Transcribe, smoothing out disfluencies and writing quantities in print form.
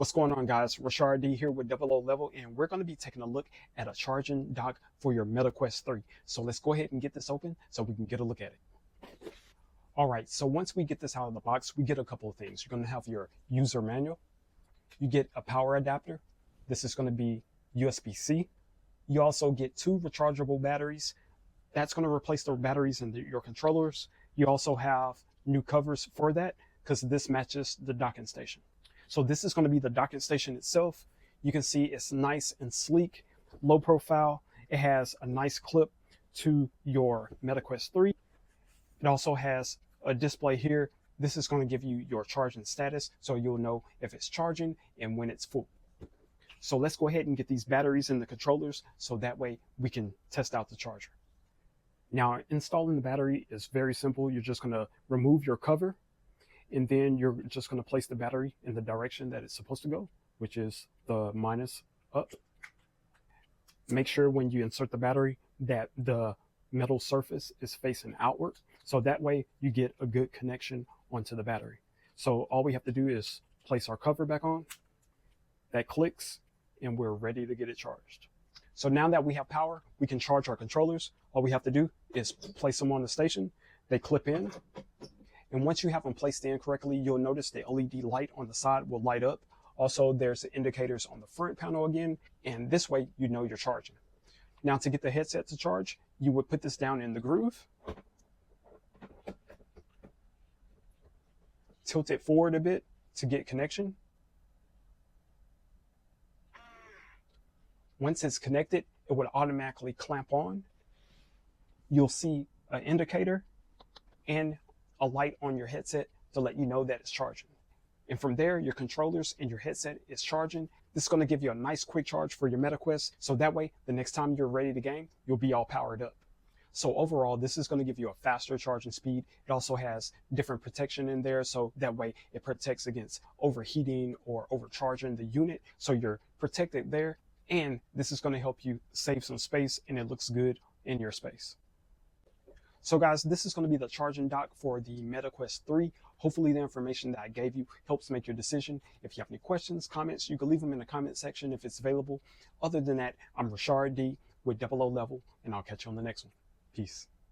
What's going on, guys? Rashard D here with Double O Level, and we're going to be taking a look at a charging dock for your MetaQuest 3. So let's go ahead and get this open so we can get a look at it. All right, so once we get this out of the box, we get a couple of things. You're going to have your user manual. You get a power adapter. This is going to be USB-C. You also get 2 rechargeable batteries. That's going to replace the batteries in your controllers. You also have new covers for that because this matches the docking station. So this is going to be the docking station itself. You can see it's nice and sleek, low profile. It has a nice clip to your MetaQuest 3. It also has a display here. This is going to give you your charging status, so you'll know if it's charging and when it's full. So let's go ahead and get these batteries in the controllers so that way we can test out the charger. Now, installing the battery is very simple. You're just going to remove your cover, and then you're just going to place the battery in the direction that it's supposed to go, which is the minus up. Make sure when you insert the battery that the metal surface is facing outward, so that way you get a good connection onto the battery. So all we have to do is place our cover back on. That clicks, and we're ready to get it charged. So now that we have power, we can charge our controllers. All we have to do is place them on the station. They clip in. And once you have them placed in correctly, you'll notice the LED light on the side will light up. Also, there's the indicators on the front panel again, and this way you know you're charging. Now, to get the headset to charge, you would put this down in the groove, tilt it forward a bit to get connection. Once it's connected, it would automatically clamp on. You'll see an indicator and a light on your headset to let you know that it's charging. And from there, your controllers and your headset is charging. This is going to give you a nice quick charge for your MetaQuest, so that way the next time you're ready to game, you'll be all powered up. So overall, this is going to give you a faster charging speed. It also has different protection in there, so that way it protects against overheating or overcharging the unit, so you're protected there. And this is going to help you save some space, and it looks good in your space. So guys, this is going to be the charging dock for the MetaQuest 3. Hopefully the information that I gave you helps make your decision. If you have any questions, comments, you can leave them in the comment section if it's available. Other than that, I'm Rashard D with Double O Level, and I'll catch you on the next one. Peace.